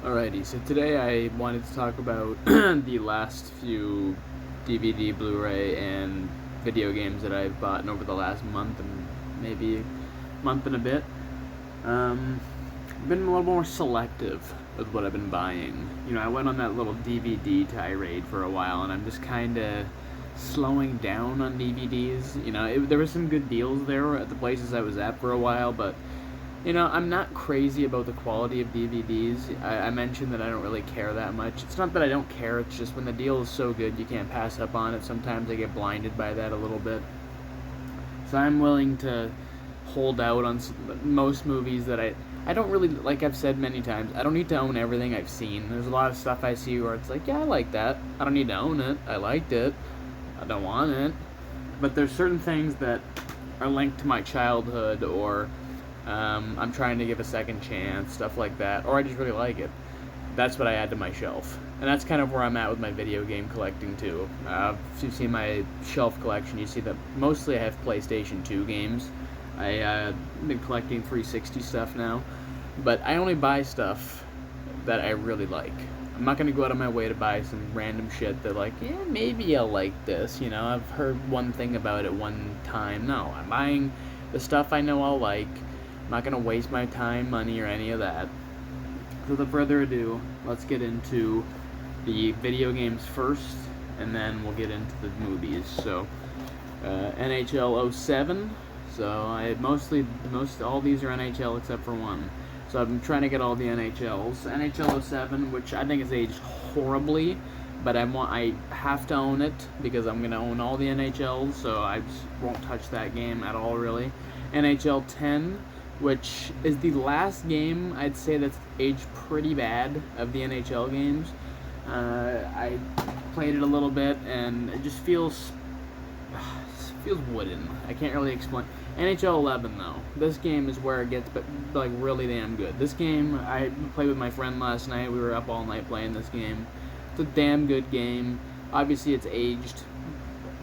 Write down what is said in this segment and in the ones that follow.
Alrighty, so today I wanted to talk about the last few DVD, Blu-ray, and video games that I've bought over the last month and maybe month and a bit. I've been a little more selective with what I've been buying. I went on that little DVD tirade for a while, and I'm just kind of slowing down on DVDs. There were some good deals there at the places I was at for a while, but I'm not crazy about the quality of DVDs. I mentioned that I don't really care that much. It's not that I don't care, it's just when the deal is so good, you can't pass up on it. Sometimes I get blinded by that a little bit. So I'm willing to hold out on most movies that I don't really, like I've said many times, I don't need to own everything I've seen. There's a lot of stuff I see where it's like, yeah, I like that. I don't need to own it. I liked it. I don't want it. But there's certain things that are linked to my childhood, or I'm trying to give a second chance, stuff like that, or I just really like it. That's what I add to my shelf. And that's kind of where I'm at with my video game collecting too. If you see my shelf collection, you see that mostly I have PlayStation 2 games. I've been collecting 360 stuff now, but I only buy stuff that I really like. I'm not going to go out of my way to buy some random shit that, like, yeah, maybe I'll like this, I've heard one thing about it one time. No, I'm buying the stuff I know I'll like. I'm not going to waste my time, money, or any of that. So without further ado, let's get into the video games first, and then we'll get into the movies. So, NHL 07. So most all these are NHL except for one. So I've been trying to get all the NHLs. NHL 07, which I think is aged horribly, but I have to own it because I'm gonna own all the NHLs. So I just won't touch that game at all, really. NHL 10, which is the last game I'd say that's aged pretty bad of the NHL games. I played it a little bit, and it just feels wooden. I can't really explain. NHL 11 though, this game is where it gets like really damn good. This game, I played with my friend last night. We were up all night playing this game. It's a damn good game. Obviously, it's aged,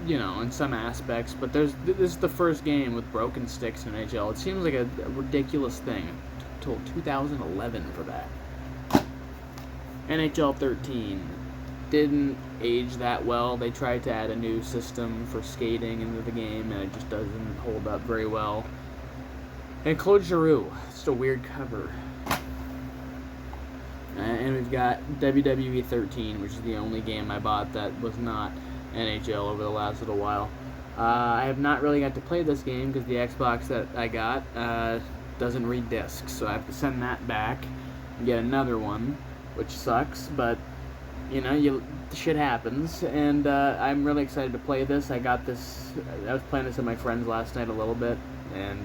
in some aspects, but this is the first game with broken sticks in NHL. It seems like a ridiculous thing. It took till 2011 for that. NHL 13 didn't age that well. They tried to add a new system for skating into the game, and it just doesn't hold up very well. And Claude Giroux, just a weird cover. And we've got WWE 13, which is the only game I bought that was not NHL over the last little while. I have not really got to play this game because the Xbox that I got doesn't read discs, so I have to send that back and get another one, which sucks, but shit happens, and I'm really excited to play this. I was playing this with my friends last night a little bit, and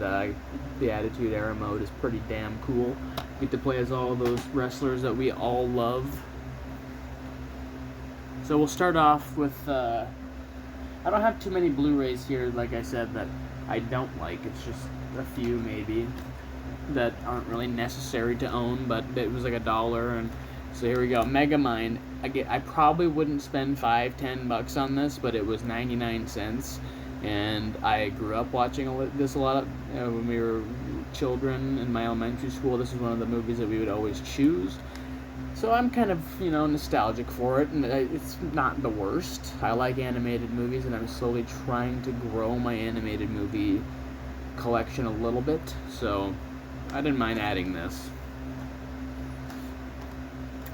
the Attitude Era mode is pretty damn cool. Get to play as all of those wrestlers that we all love. So we'll start off with, I don't have too many Blu-rays here, like I said, that I don't like. It's just a few, maybe, that aren't really necessary to own, but it was like $1, and so here we go. Megamind. I probably wouldn't spend $5-10 on this, but it was 99 cents. And I grew up watching this a lot when we were children in my elementary school. This is one of the movies that we would always choose. So I'm kind of, nostalgic for it, and it's not the worst. I like animated movies, and I'm slowly trying to grow my animated movie collection a little bit. So I didn't mind adding this.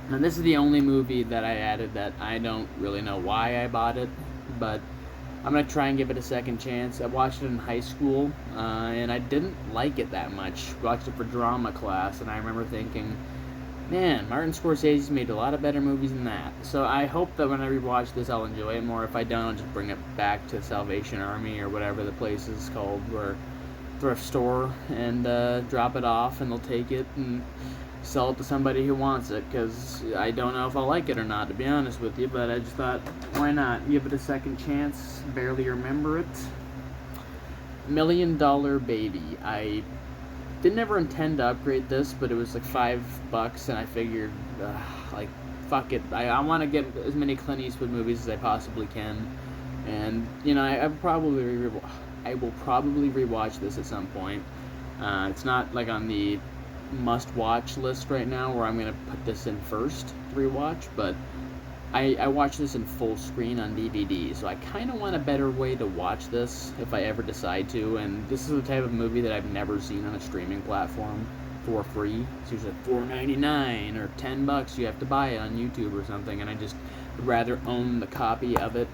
And this is the only movie that I added that I don't really know why I bought it, but I'm going to try and give it a second chance. I watched it in high school, and I didn't like it that much. Watched it for drama class, and I remember thinking, man, Martin Scorsese's made a lot of better movies than that. So I hope that when I rewatch this, I'll enjoy it more. If I don't, I'll just bring it back to Salvation Army or whatever the place is called, or thrift store, and drop it off, and they'll take it and sell it to somebody who wants it, because I don't know if I'll like it or not, to be honest with you, but I just thought, why not give it a second chance? Barely remember it. $1 Million Baby. I didn't ever intend to upgrade this, but it was like $5, and I figured, fuck it. I want to get as many Clint Eastwood movies as I possibly can, and I will probably rewatch this at some point. It's not like on the must-watch list right now where I'm going to put this in first to rewatch, but I watched this in full screen on DVD, so I kind of want a better way to watch this if I ever decide to, and this is the type of movie that I've never seen on a streaming platform for free. It's usually $4.99 or $10 you have to buy it on YouTube or something, and I just would rather own the copy of it.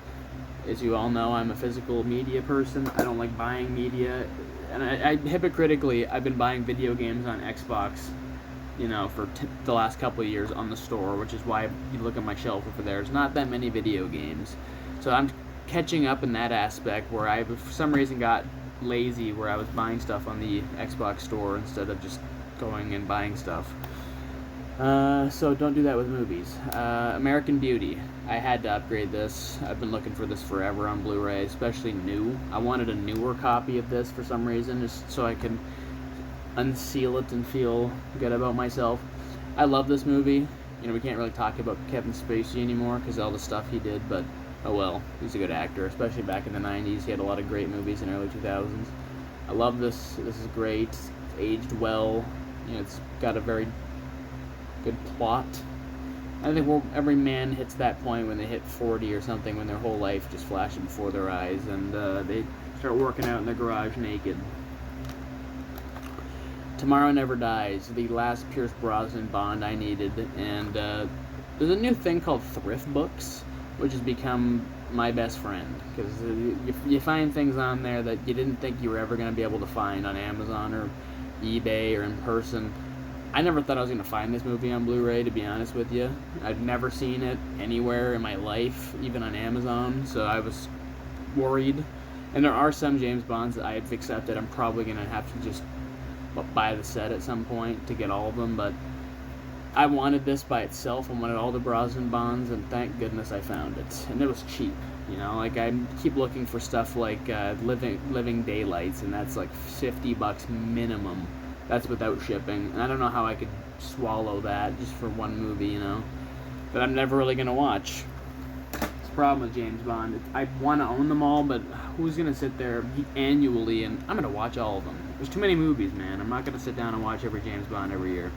As you all know, I'm a physical media person. I don't like buying media, and I hypocritically, I've been buying video games on Xbox, for the last couple of years on the store, which is why you look at my shelf over there. There's not that many video games. So I'm catching up in that aspect where I, for some reason, got lazy where I was buying stuff on the Xbox store instead of just going and buying stuff. So don't do that with movies. American Beauty. I had to upgrade this. I've been looking for this forever on Blu-ray, especially new. I wanted a newer copy of this for some reason, just so I can unseal it and feel good about myself. I love this movie. We can't really talk about Kevin Spacey anymore because of all the stuff he did, but oh well, he's a good actor, especially back in the 90s. He had a lot of great movies in the early 2000s. I love this. This is great. It's aged well. It's got a very good plot. I think every man hits that point when they hit 40 or something, when their whole life just flashes before their eyes, and they start working out in their garage naked. Tomorrow Never Dies, the last Pierce Brosnan Bond I needed, and there's a new thing called thrift books, which has become my best friend, because you find things on there that you didn't think you were ever going to be able to find on Amazon or eBay or in person. I never thought I was going to find this movie on Blu-ray, to be honest with you. I'd never seen it anywhere in my life, even on Amazon, so I was worried. And there are some James Bonds that I've accepted I'm probably going to have to just buy the set at some point to get all of them, but I wanted this by itself. I wanted all the Brosnan Bonds, and thank goodness I found it. And it was cheap, I keep looking for stuff like Living Daylights, and that's like $50 minimum. That's without shipping, and I don't know how I could swallow that just for one movie, that I'm never really going to watch. It's the problem with James Bond. I want to own them all, but who's going to sit there annually, and I'm going to watch all of them. There's too many movies, man. I'm not going to sit down and watch every James Bond every year.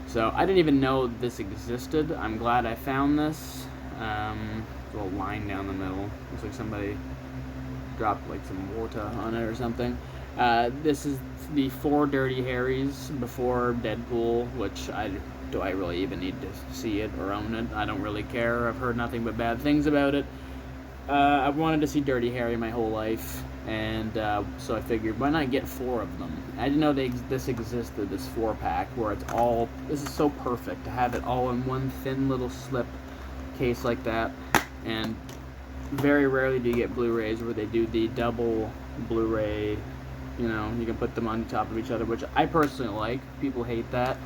So I didn't even know this existed. I'm glad I found this. A little line down the middle. Looks like somebody dropped like some water on it or something. This is the 4 Dirty Harrys before Deadpool, which do I really even need to see it or own it? I don't really care. I've heard nothing but bad things about it. I've wanted to see Dirty Harry my whole life, and so I figured, why not get 4 of them? I didn't know this existed, this 4-pack, where it's all, this is so perfect, to have it all in one thin little slip case like that, and very rarely do you get Blu-rays where they do the double Blu-ray, you can put them on top of each other, which I personally like. People hate that.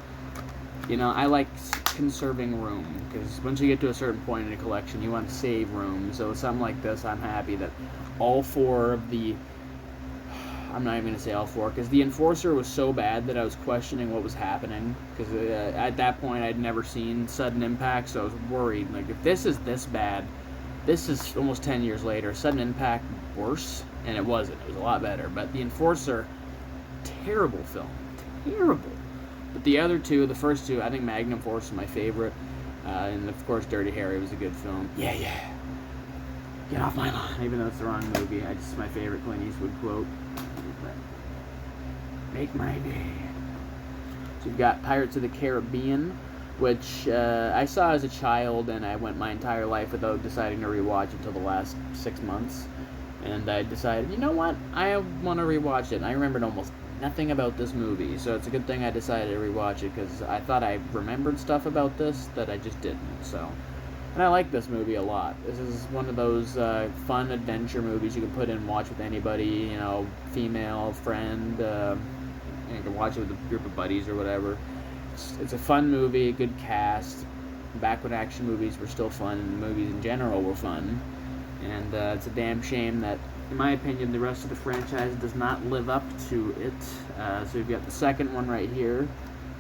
I like conserving room, because once you get to a certain point in a collection, you want to save room. So with something like this, I'm happy that all 4 of the, I'm not even going to say all 4, because the Enforcer was so bad that I was questioning what was happening, because at that point I'd never seen Sudden Impact, so I was worried, like, if this is this bad, this is almost 10 years later, Sudden Impact worse, and it wasn't. It was a lot better. But the Enforcer, terrible film. Terrible. But the other 2, the first 2, I think Magnum Force is my favorite. And of course, Dirty Harry was a good film. Yeah. Get off my lawn. Even though it's the wrong movie. It's my favorite Clint Eastwood quote. Make my day. So you've got Pirates of the Caribbean, which I saw as a child, and I went my entire life without deciding to rewatch until the last 6 months. And I decided, you know what, I want to rewatch it. And I remembered almost nothing about this movie, so it's a good thing I decided to rewatch it, because I thought I remembered stuff about this that I just didn't. So, and I like this movie a lot. This is one of those fun adventure movies you can put in and watch with anybody, female, friend. You can watch it with a group of buddies or whatever. It's a fun movie, good cast. Back when action movies were still fun, and movies in general were fun. And it's a damn shame that, in my opinion, the rest of the franchise does not live up to it. So we've got the second one right here. I'm going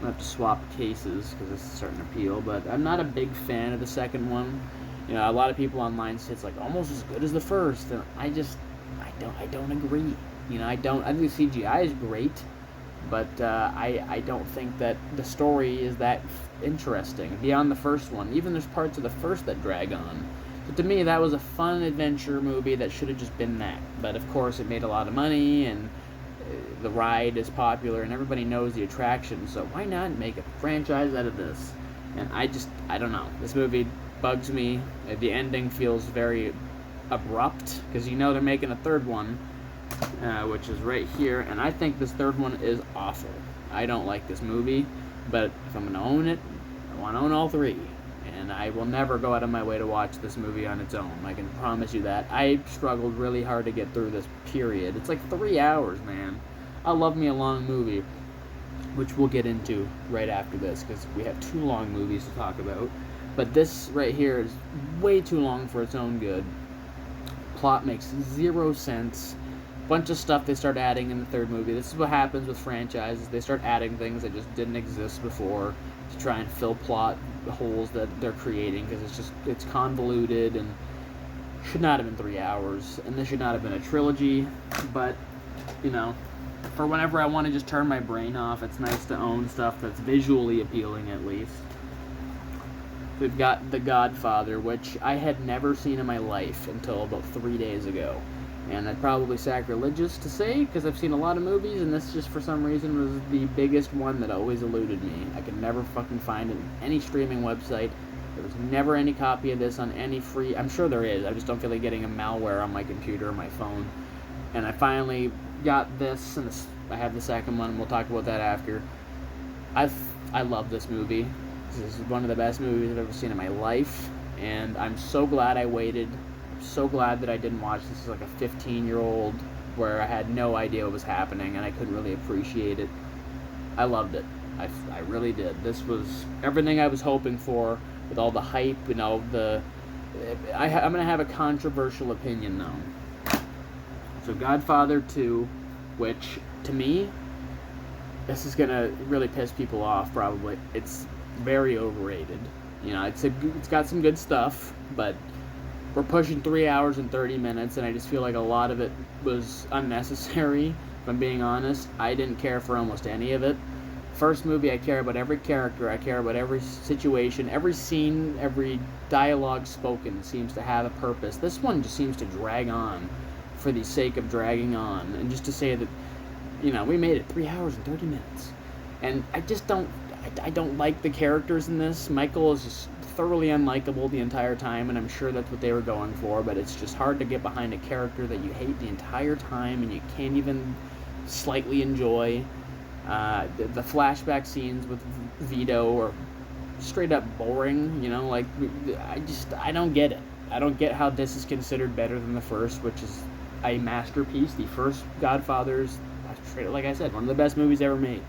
to have to swap cases because it's starting to peel. But I'm not a big fan of the second one. A lot of people online say it's like almost as good as the first. And I don't agree. I think the CGI is great. but I don't think that the story is that interesting beyond the first one. Even there's parts of the first that drag on. So to me, that was a fun adventure movie that should have just been that. But of course, it made a lot of money, and the ride is popular, and everybody knows the attraction. So why not make a franchise out of this? And I don't know. This movie bugs me. The ending feels very abrupt, because you know they're making a third one, which is right here, and I think this third one is awful. I don't like this movie, but if I'm going to own it, I want to own all three, and I will never go out of my way to watch this movie on its own. I can promise you that. I struggled really hard to get through this period. It's like 3 hours, man. I love me a long movie, which we'll get into right after this, because we have 2 long movies to talk about. But this right here is way too long for its own good. Plot makes 0 sense. Bunch of stuff they start adding in the third movie. This is what happens with franchises. They start adding things that just didn't exist before to try and fill plot holes that they're creating, because it's convoluted and should not have been 3 hours, and this should not have been a trilogy. But you know, for whenever I want to just turn my brain off, it's nice to own stuff that's visually appealing at least. We've got The Godfather, which I had never seen in my life until about 3 days ago. And that's probably sacrilegious to say, because I've seen a lot of movies, and this just for some reason was the biggest one that always eluded me. I could never fucking find it on any streaming website. There was never any copy of this on any free... I'm sure there is, I just don't feel like getting a malware on my computer or my phone. And I finally got this, and I have the second one, and we'll talk about that after. I love this movie. This is one of the best movies I've ever seen in my life, and I'm so glad I waited. I'm so glad that I didn't watch this as like a 15-year-old where I had no idea what was happening and I couldn't really appreciate it. I loved it. I really did. This was everything I was hoping for, with all the hype and all the... I'm going to have a controversial opinion, though. So Godfather 2, which, to me, this is going to really piss people off, probably. It's very overrated. You know, it's got some good stuff, but we're pushing 3 hours and 30 minutes, and I just feel like a lot of it was unnecessary, if I'm being honest. I didn't care for almost any of it. First movie, I care about every character, I care about every situation, every scene, every dialogue spoken seems to have a purpose. This one just seems to drag on for the sake of dragging on, and just to say that, you know, we made it 3 hours and 30 minutes. And I don't like the characters in this. Michael is just thoroughly unlikable the entire time, and I'm sure that's what they were going for, but it's just hard to get behind a character that you hate the entire time and you can't even slightly enjoy. The flashback scenes with Vito are straight up boring, you know, like, I don't get it. I don't get how this is considered better than the first, which is a masterpiece. The first Godfather's, like I said, one of the best movies ever made.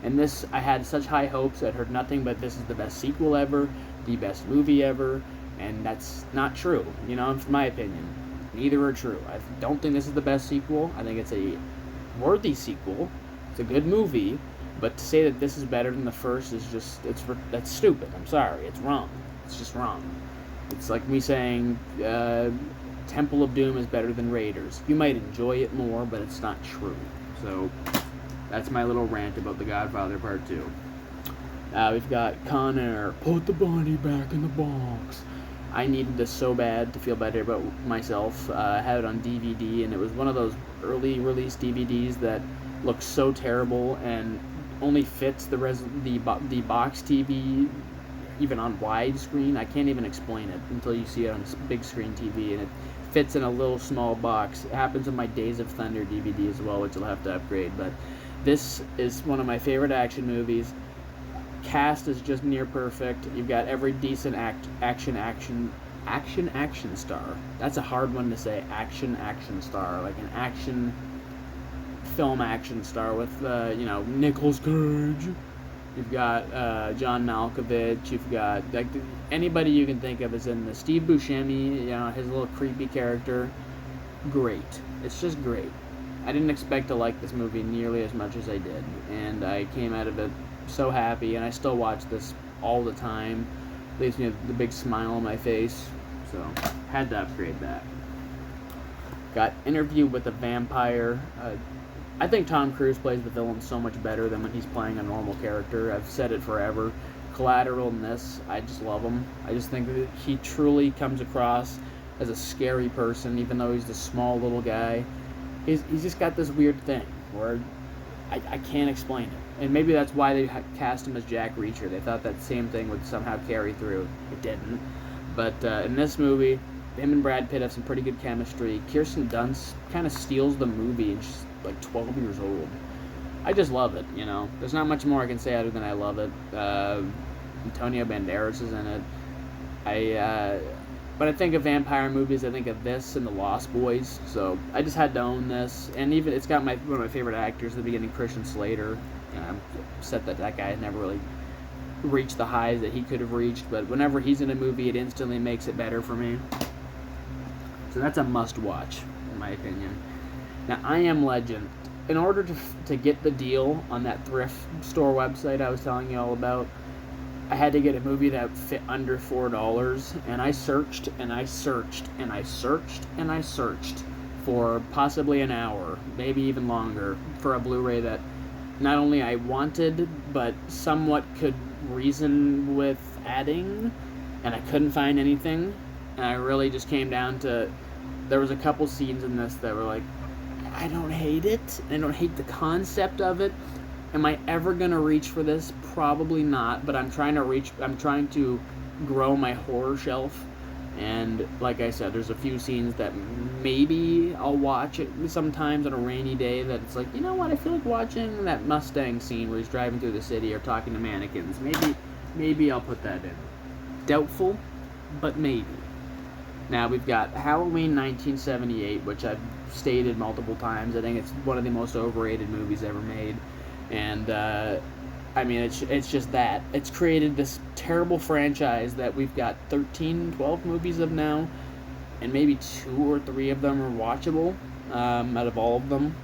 And this, I had such high hopes. I'd heard nothing but this is the best sequel ever, the best movie ever, and that's not true, you know, in my opinion. Neither are true. I don't think this is the best sequel. I think it's a worthy sequel. It's a good movie, but to say that this is better than the first is just, that's stupid. I'm sorry. It's wrong. It's just wrong. It's like me saying Temple of Doom is better than Raiders. You might enjoy it more, but it's not true. So that's my little rant about The Godfather Part 2. We've got Con Air, put the body back in the box. I needed this so bad to feel better about myself. I had it on DVD, and it was one of those early release DVDs that looks so terrible and only fits the box TV, even on widescreen. I can't even explain it until you see it on big screen TV, and it fits in a little small box. It happens in my Days of Thunder DVD as well, which I'll have to upgrade, but this is one of my favorite action movies. Cast is just near perfect. You've got every decent action star. That's a hard one to say. Action star, like an action film action star with you know, Nicolas Cage. You've got John Malkovich. You've got like anybody you can think of is in this. Steve Buscemi, you know, his little creepy character. Great. It's just great. I didn't expect to like this movie nearly as much as I did, and I came out of it so happy, and I still watch this all the time. Leaves me with the big smile on my face, so had to upgrade that. Got Interview with a Vampire. I think Tom Cruise plays the villain so much better than when he's playing a normal character. I've said it forever. Collateral in this, I just love him. I just think that he truly comes across as a scary person, even though he's this small little guy. He's just got this weird thing where I can't explain it. And maybe that's why they cast him as Jack Reacher. They thought that same thing would somehow carry through. It didn't. But in this movie, him and Brad Pitt have some pretty good chemistry. Kirsten Dunst kind of steals the movie, and she's like 12 years old. I just love it, you know. There's not much more I can say other than I love it. Antonio Banderas is in it. When I think of vampire movies, I think of this and The Lost Boys. So I just had to own this, and even it's got one of my favorite actors at the beginning, Christian Slater. I'm upset that guy never really reached the highs that he could have reached, but whenever he's in a movie, it instantly makes it better for me. So that's a must-watch, in my opinion. Now, I Am Legend. In order to get the deal on that thrift store website I was telling you all about, I had to get a movie that fit under $4, and I searched, and I searched, and I searched, and I searched for possibly an hour, maybe even longer, for a Blu-ray that not only I wanted, but somewhat could reason with adding, and I couldn't find anything, and I really just came down to, there was a couple scenes in this that were like, I don't hate it, I don't hate the concept of it. Am I ever gonna reach for this? Probably not, but I'm trying to grow my horror shelf, and like I said, there's a few scenes that maybe I'll watch it sometimes on a rainy day that it's like, you know what, I feel like watching that Mustang scene where he's driving through the city or talking to mannequins. Maybe I'll put that in. Doubtful, but maybe. Now we've got Halloween 1978, which I've stated multiple times. I think it's one of the most overrated movies ever made. And, I mean, it's just that. It's created this terrible franchise that we've got 13, 12 movies of now, and maybe 2 or 3 of them are watchable, out of all of them.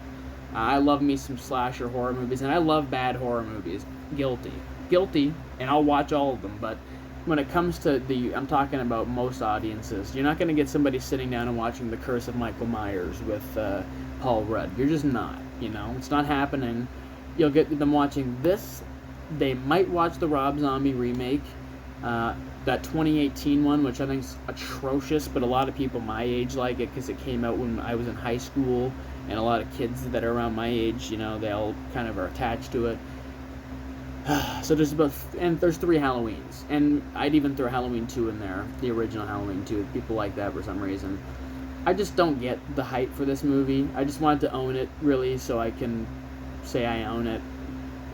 I love me some slasher horror movies, and I love bad horror movies. Guilty, and I'll watch all of them, but when it comes to I'm talking about most audiences, you're not going to get somebody sitting down and watching The Curse of Michael Myers with Paul Rudd. You're just not, you know? It's not happening. You'll get them watching this. They might watch the Rob Zombie remake, that 2018 one, which I think is atrocious, but a lot of people my age like it because it came out when I was in high school, and a lot of kids that are around my age, you know, they all kind of are attached to it. So there's 3 Halloweens, and I'd even throw Halloween 2 in there, the original Halloween 2. People like that for some reason. I just don't get the hype for this movie. I just wanted to own it, really, so I can say I own it,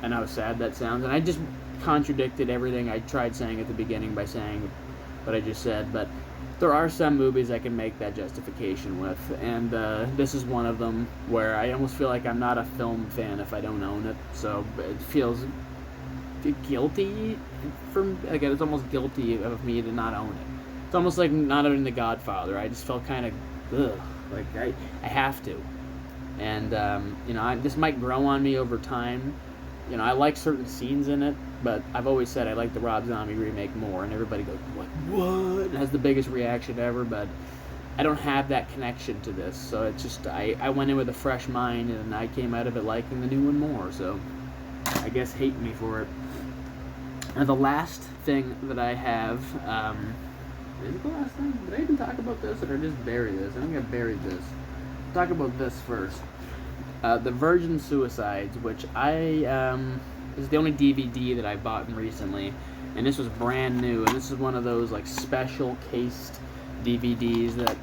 and how sad that sounds, and I just contradicted everything I tried saying at the beginning by saying what I just said, but there are some movies I can make that justification with, and this is one of them where I almost feel like I'm not a film fan if I don't own it, so it feels guilty, again, it's almost guilty of me to not own it. It's almost like not owning The Godfather. I just felt kind of, like I have to. And, you know, this might grow on me over time. You know, I like certain scenes in it, but I've always said I like the Rob Zombie remake more, and everybody goes, what? It has the biggest reaction ever, but I don't have that connection to this, so it's just, I went in with a fresh mind, and I came out of it liking the new one more, so I guess hate me for it. And the last thing that I have, is it the last thing? Did I even talk about this, or did I just bury this? I think I buried this. Talk about this first. The Virgin Suicides, which is the only DVD that I bought recently, and this was brand new, and this is one of those like special cased DVDs that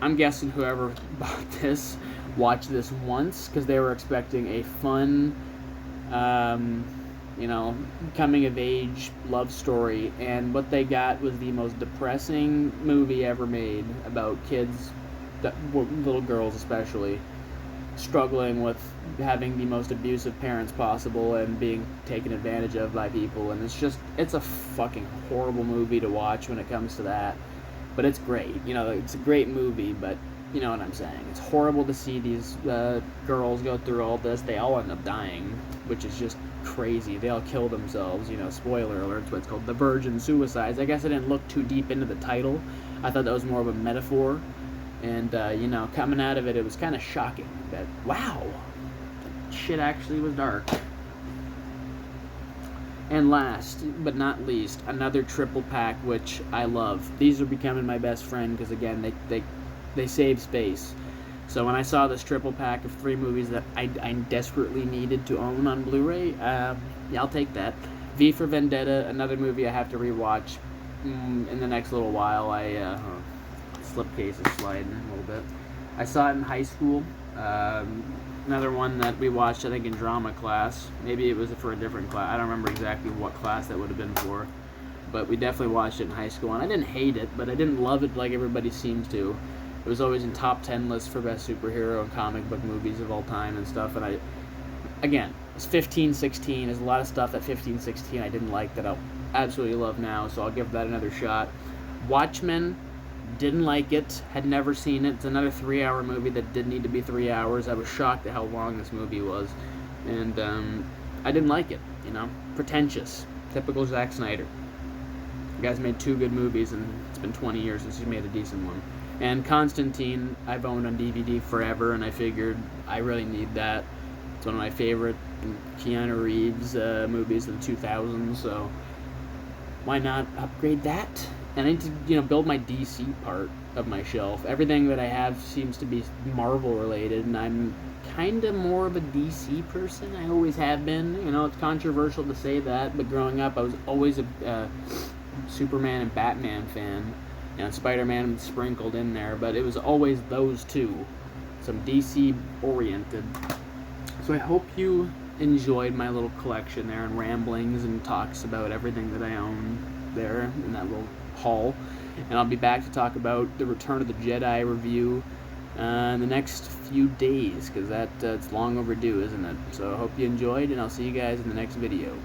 I'm guessing whoever bought this watched this once because they were expecting a fun, you know, coming of age love story, and what they got was the most depressing movie ever made about kids, little girls especially, struggling with having the most abusive parents possible and being taken advantage of by people, and it's a fucking horrible movie to watch when it comes to that, but it's great. You know, it's a great movie, but you know what I'm saying. It's horrible to see these girls go through all this. They all end up dying, which is just crazy. They all kill themselves, you know, spoiler alert, it's what's called The Virgin Suicides. I guess I didn't look too deep into the title. I thought that was more of a metaphor. And, you know, coming out of it, it was kind of shocking that, wow, shit actually was dark. And last but not least, another triple pack, which I love. These are becoming my best friend because, again, they save space. So when I saw this triple pack of 3 movies that I desperately needed to own on Blu-ray, yeah, I'll take that. V for Vendetta, another movie I have to rewatch in the next little while. Slipcase is sliding a little bit. I saw it in high school. Another one that we watched, I think, in drama class. Maybe it was for a different class. I don't remember exactly what class that would have been for. But we definitely watched it in high school. And I didn't hate it, but I didn't love it like everybody seems to. It was always in top 10 lists for best superhero and comic book movies of all time and stuff. And again, it's 15, 16. There's a lot of stuff at 15, 16 I didn't like that I'll absolutely love now. So I'll give that another shot. Watchmen. Didn't like it, had never seen it. It's another 3-hour movie that didn't need to be 3 hours. I was shocked at how long this movie was. And I didn't like it, Pretentious. Typical Zack Snyder. The guy's made 2 good movies, and it's been 20 years since he's made a decent one. And Constantine, I've owned on DVD forever, and I figured I really need that. It's one of my favorite Keanu Reeves movies of the 2000s, so why not upgrade that? And I need to, build my DC part of my shelf. Everything that I have seems to be Marvel related, and I'm kind of more of a DC person. I always have been. It's controversial to say that, but growing up, I was always a Superman and Batman fan. Spider-Man sprinkled in there, but it was always those two. Some DC oriented. So I hope you enjoyed my little collection there and ramblings and talks about everything that I own there in that little haul. And I'll be back to talk about the Return of the Jedi review in the next few days, because it's long overdue, isn't it? So I hope you enjoyed, and I'll see you guys in the next video.